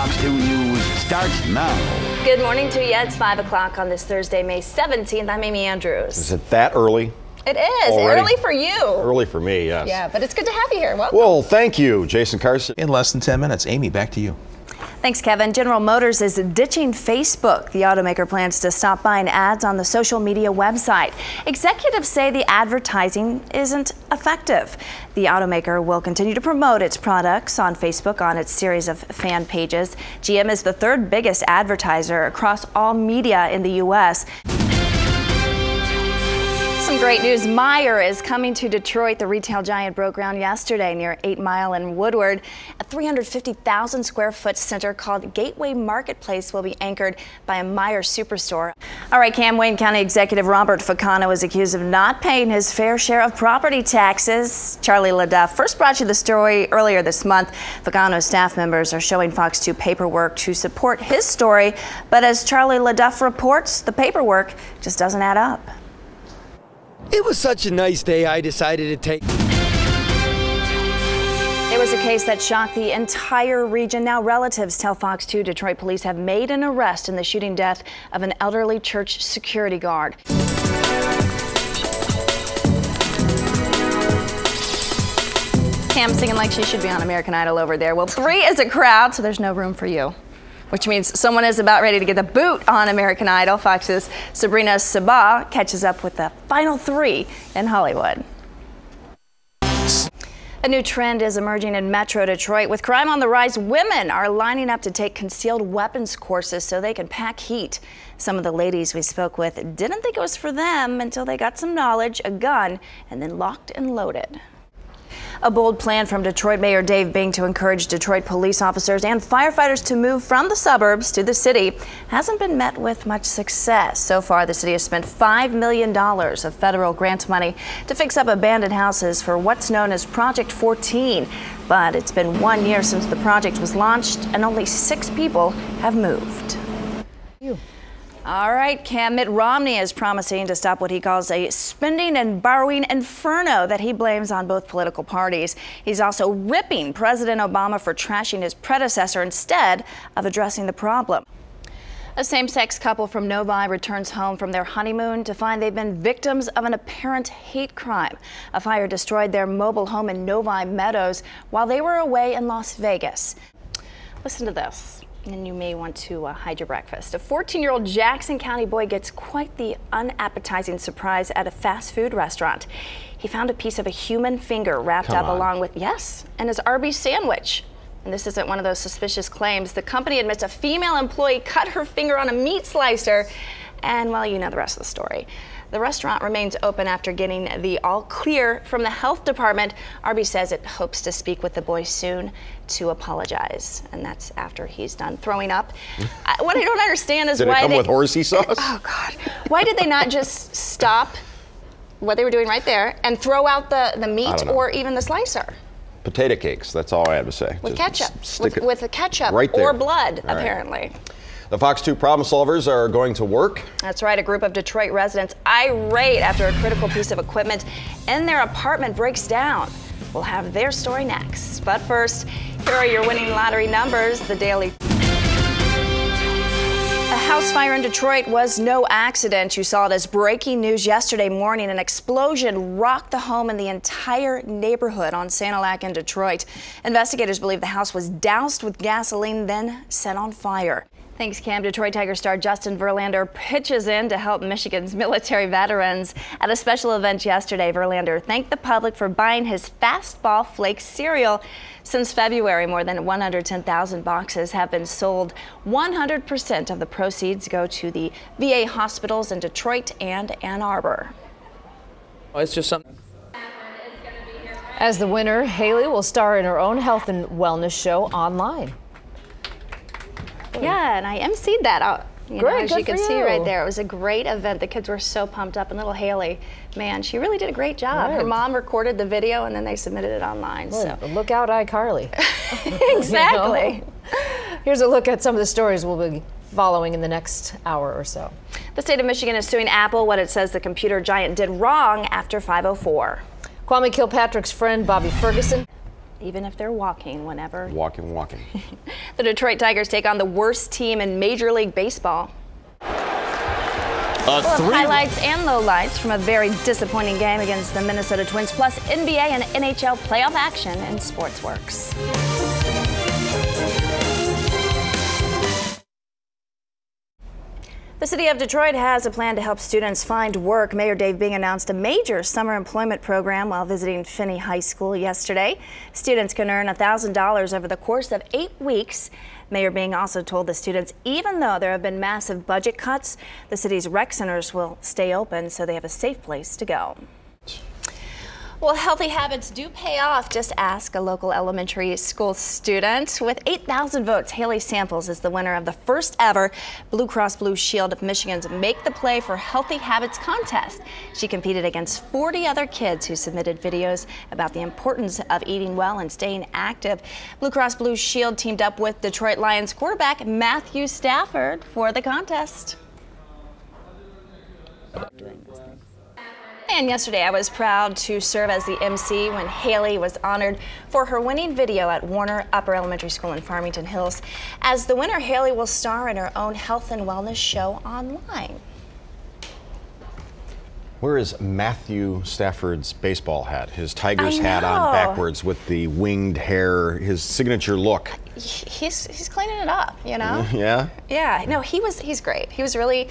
Fox 2 News starts now. Good morning to you. It's 5 o'clock on this Thursday, May 17th. I'm Amy Andrews. Is it that early? It is. Already? Early for you. Early for me, yes. Yeah, but it's good to have you here. Welcome. Well, thank you, Jason Carson. In less than 10 minutes. Amy, back to you. Thanks, Kevin. General Motors is ditching Facebook. The automaker plans to stop buying ads on the social media website. Executives say the advertising isn't effective. The automaker will continue to promote its products on Facebook on its series of fan pages. GM is the third biggest advertiser across all media in the U.S. Some great news. Meijer is coming to Detroit. The retail giant broke ground yesterday near 8 Mile and Woodward. A 350,000 square foot center called Gateway Marketplace will be anchored by a Meijer superstore. All right, Cam, Wayne County Executive Robert Ficano is accused of not paying his fair share of property taxes. Charlie LaDuff first brought you the story earlier this month. Ficano's staff members are showing Fox 2 paperwork to support his story. But as Charlie LaDuff reports, the paperwork just doesn't add up. It was such a nice day, I decided to take. It was a case that shocked the entire region. Now relatives tell Fox 2 Detroit police have made an arrest in the shooting death of an elderly church security guard. Cam singing like she should be on American Idol over there. Well, 3 is a crowd, so there's no room for you. Which means someone is about ready to get the boot on American Idol. Fox's Sabrina Sabah catches up with the final 3 in Hollywood. A new trend is emerging in Metro Detroit. With crime on the rise, women are lining up to take concealed weapons courses so they can pack heat. Some of the ladies we spoke with didn't think it was for them until they got some knowledge, a gun, and then locked and loaded. A bold plan from Detroit Mayor Dave Bing to encourage Detroit police officers and firefighters to move from the suburbs to the city hasn't been met with much success. So far, the city has spent $5 million of federal grant money to fix up abandoned houses for what's known as Project 14. But it's been 1 year since the project was launched, and only 6 people have moved. All right, Cam, Mitt Romney is promising to stop what he calls a spending and borrowing inferno that he blames on both political parties. He's also ripping President Obama for trashing his predecessor instead of addressing the problem. A same-sex couple from Novi returns home from their honeymoon to find they've been victims of an apparent hate crime. A fire destroyed their mobile home in Novi Meadows while they were away in Las Vegas. Listen to this. And you may want to hide your breakfast. A 14-year-old Jackson County boy gets quite the unappetizing surprise at a fast food restaurant. He found a piece of a human finger wrapped up along with, and his Arby's sandwich. And this isn't one of those suspicious claims. The company admits a female employee cut her finger on a meat slicer. And, well, you know the rest of the story. The restaurant remains open after getting the all clear from the health department. Arby's says it hopes to speak with the boy soon to apologize. And that's after he's done throwing up. What I don't understand is did why it come with horsey sauce? Oh, God. Why did they not just stop what they were doing right there and throw out the meat or even the slicer? Potato cakes, that's all I have to say. With just ketchup. With the ketchup right there. Or blood, All apparently. Right. The Fox 2 problem solvers are going to work. That's right. A group of Detroit residents irate after a critical piece of equipment in their apartment breaks down. We'll have their story next. But first, here are your winning lottery numbers. The daily. A house fire in Detroit was no accident. You saw it as breaking news yesterday morning. An explosion rocked the home and the entire neighborhood on Sanilac in Detroit. Investigators believe the house was doused with gasoline, then set on fire. Thanks, Cam. Detroit Tiger star Justin Verlander pitches in to help Michigan's military veterans. At a special event yesterday, Verlander thanked the public for buying his Fastball Flakes cereal. Since February, more than 110,000 boxes have been sold. 100% of the proceeds go to the VA hospitals in Detroit and Ann Arbor. It's just something. As the winner, Haley will star in her own health and wellness show online. Yeah, and I emceed that out. As you can see right there, it was a great event. The kids were so pumped up, and little Haley, man, she really did a great job. Her mom recorded the video, and then they submitted it online. So look out, iCarly. Exactly. You know? Here's a look at some of the stories we'll be following in the next hour or so. The state of Michigan is suing Apple what it says the computer giant did wrong after 504. Kwame Kilpatrick's friend Bobby Ferguson even if they're walking whenever. Walking. The Detroit Tigers take on the worst team in Major League Baseball. Full of highlights and lowlights from a very disappointing game against the Minnesota Twins, plus NBA and NHL playoff action in Sportsworks. The city of Detroit has a plan to help students find work. Mayor Dave Bing announced a major summer employment program while visiting Finney High School yesterday. Students can earn $1,000 over the course of 8 weeks. Mayor Bing also told the students, even though there have been massive budget cuts, the city's rec centers will stay open so they have a safe place to go. Well, healthy habits do pay off. Just ask a local elementary school student. With 8,000 votes, Haley Samples is the winner of the first ever Blue Cross Blue Shield of Michigan's Make the Play for Healthy Habits contest. She competed against 40 other kids who submitted videos about the importance of eating well and staying active. Blue Cross Blue Shield teamed up with Detroit Lions quarterback Matthew Stafford for the contest. And yesterday I was proud to serve as the MC when Haley was honored for her winning video at Warner Upper Elementary School in Farmington Hills. As the winner, Haley will star in her own health and wellness show online. Where is Matthew Stafford's baseball hat? His Tigers hat on backwards with the winged hair, his signature look. He's cleaning it up, you know? Yeah? Yeah, no, he's great. He was really,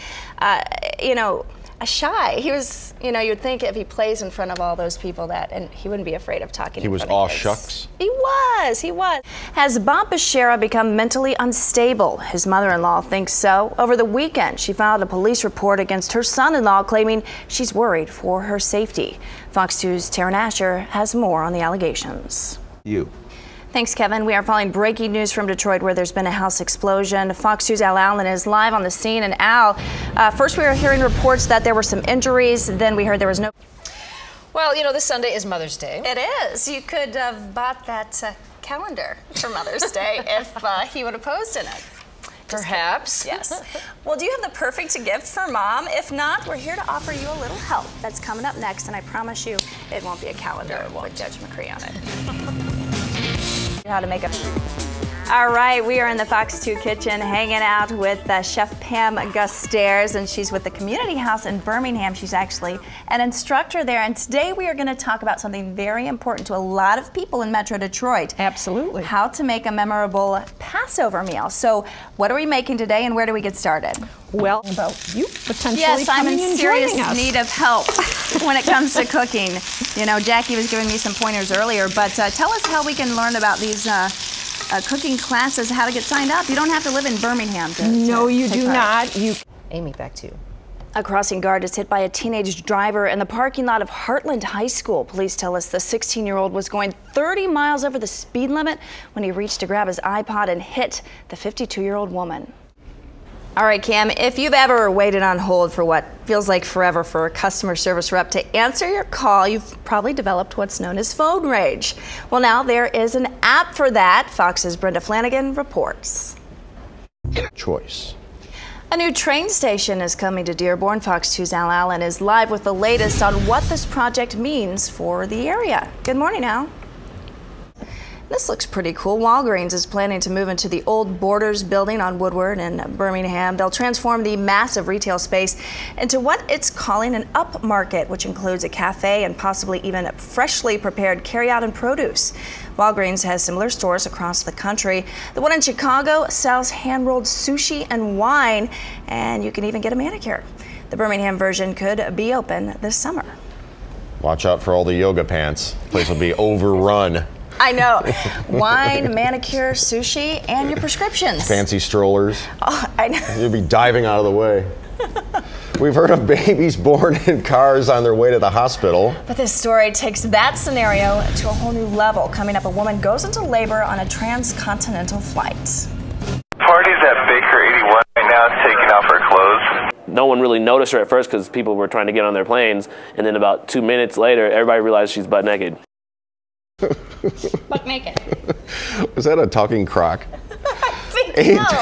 you know, shy. He was, you know, you'd think if he plays in front of all those people and he wouldn't be afraid of talking. He was all shucks? He was. Has Bob Bashara become mentally unstable? His mother-in-law thinks so. Over the weekend, she filed a police report against her son-in-law, claiming she's worried for her safety. Fox 2's Taryn Asher has more on the allegations. Thanks, Kevin. We are following breaking news from Detroit where there's been a house explosion. Fox 2's Al Allen is live on the scene. And Al, first we were hearing reports that there were some injuries. Then we heard there was no. Well, you know, this Sunday is Mother's Day. It is. You could have bought that calendar for Mother's Day if he would have posed in it. Perhaps. Yes. Well, do you have the perfect gift for Mom? If not, we're here to offer you a little help. That's coming up next, and I promise you it won't be a calendar with Judge McCree on it. How to make a. All right, we are in the Fox 2 kitchen hanging out with Chef Pam Gustairs, and she's with the Community House in Birmingham. She's actually an instructor there, and today we are going to talk about something very important to a lot of people in Metro Detroit. Absolutely. How to make a memorable Passover meal. So what are we making today, and where do we get started? Well, about you potentially yes, I'm in serious joining us. need of help when it comes to cooking. You know, Jackie was giving me some pointers earlier, but tell us how we can learn about these cooking classes, how to get signed up. You don't have to live in Birmingham to No, you take do part. not. Amy, back to you. A crossing guard is hit by a teenage driver in the parking lot of Heartland High School. Police tell us the 16-year-old was going 30 miles over the speed limit when he reached to grab his iPod and hit the 52-year-old woman. All right, Cam, if you've ever waited on hold for what feels like forever for a customer service rep to answer your call, you've probably developed what's known as phone rage. Well, now there is an app for that. Fox's Brenda Flanagan reports. Choice. A new train station is coming to Dearborn. Fox 2's Al Allen is live with the latest on what this project means for the area. Good morning, Al. This looks pretty cool. Walgreens is planning to move into the old Borders building on Woodward in Birmingham. They'll transform the massive retail space into what it's calling an upmarket, which includes a cafe and possibly even freshly prepared carryout and produce. Walgreens has similar stores across the country. The one in Chicago sells hand-rolled sushi and wine, and you can even get a manicure. The Birmingham version could be open this summer. Watch out for all the yoga pants. The place will be overrun. I know. Wine, manicure, sushi, and your prescriptions. Fancy strollers. Oh, I know. You'll be diving out of the way. We've heard of babies born in cars on their way to the hospital. But this story takes that scenario to a whole new level. Coming up, a woman goes into labor on a transcontinental flight. Party's at Baker 81 right now, taking off her clothes. No one really noticed her at first because people were trying to get on their planes, and then about 2 minutes later, everybody realized she's butt naked. Butt naked. Was that a talking croc? I think so.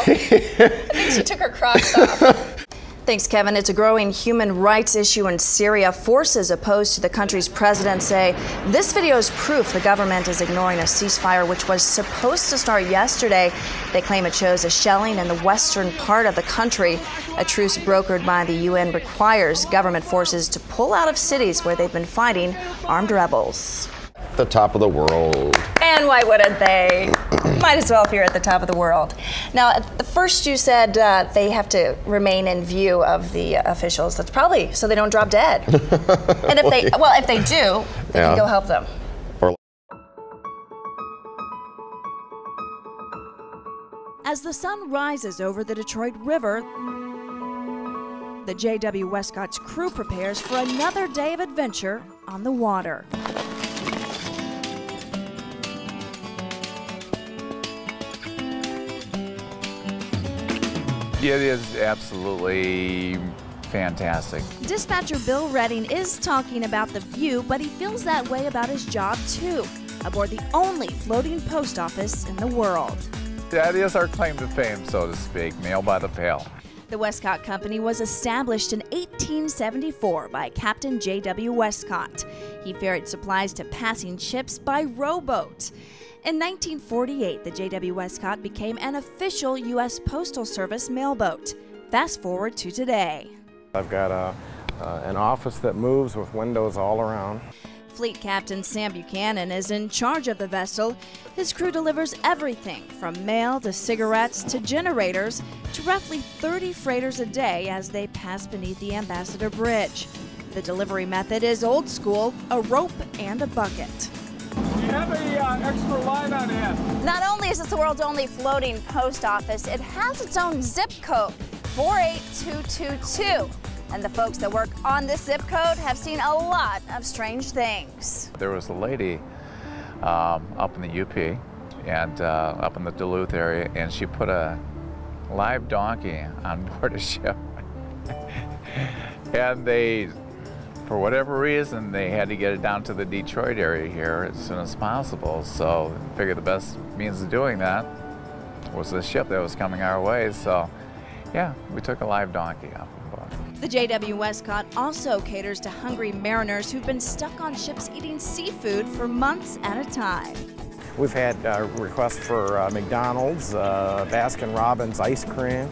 I think she took her Crocs off. Thanks, Kevin. It's a growing human rights issue in Syria. Forces opposed to the country's president say this video is proof the government is ignoring a ceasefire which was supposed to start yesterday. They claim it shows a shelling in the western part of the country. A truce brokered by the UN requires government forces to pull out of cities where they've been fighting armed rebels. The top of the world. And why wouldn't they? Might as well if you're at the top of the world. Now, at the first you said they have to remain in view of the officials. That's probably so they don't drop dead. And if they, well, if they do, they can go help them. As the sun rises over the Detroit River, the J.W. Westcott's crew prepares for another day of adventure on the water. It is absolutely fantastic. Dispatcher Bill Redding is talking about the view, but he feels that way about his job too, aboard the only floating post office in the world. That is our claim to fame, so to speak, mail by the pail. The Westcott Company was established in 1874 by Captain J.W. Westcott. He ferried supplies to passing ships by rowboat. In 1948, the J.W. Westcott became an official U.S. Postal Service mailboat. Fast forward to today. I've got an office that moves with windows all around. Fleet Captain Sam Buchanan is in charge of the vessel. His crew delivers everything from mail to cigarettes to generators to roughly 30 freighters a day as they pass beneath the Ambassador Bridge. The delivery method is old school, a rope and a bucket. Do you have any extra line on hand? Not only is this the world's only floating post office, it has its own zip code, 48222. And the folks that work on this zip code have seen a lot of strange things. There was a lady up in the UP and up in the Duluth area, and she put a live donkey on board a ship. And they, for whatever reason, they had to get it down to the Detroit area here as soon as possible. So I figured the best means of doing that was the ship that was coming our way. So yeah, we took a live donkey off the boat. The J.W. Westcott also caters to hungry mariners who've been stuck on ships eating seafood for months at a time. We've had requests for McDonald's, Baskin-Robbins ice cream.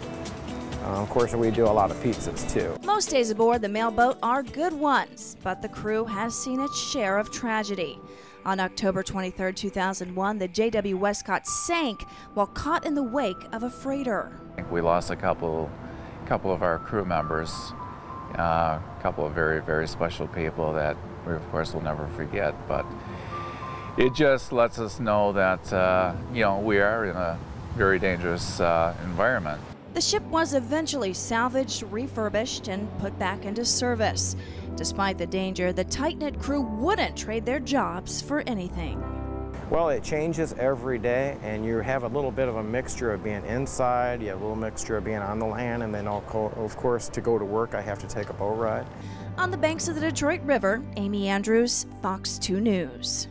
Of course, we do a lot of pizzas too. Most days aboard the mailboat are good ones, but the crew has seen its share of tragedy. On October 23, 2001, the J.W. Westcott sank while caught in the wake of a freighter. We lost a couple of our crew members, a couple of very, very special people that we, of course, will never forget. But it just lets us know that, you know, we are in a very dangerous environment. The ship was eventually salvaged, refurbished, and put back into service. Despite the danger, the tight-knit crew wouldn't trade their jobs for anything. Well, it changes every day, and you have a little bit of a mixture of being inside, you have a little mixture of being on the land, and then of course to go to work I have to take a boat ride. On the banks of the Detroit River, Amy Andrews, Fox 2 News.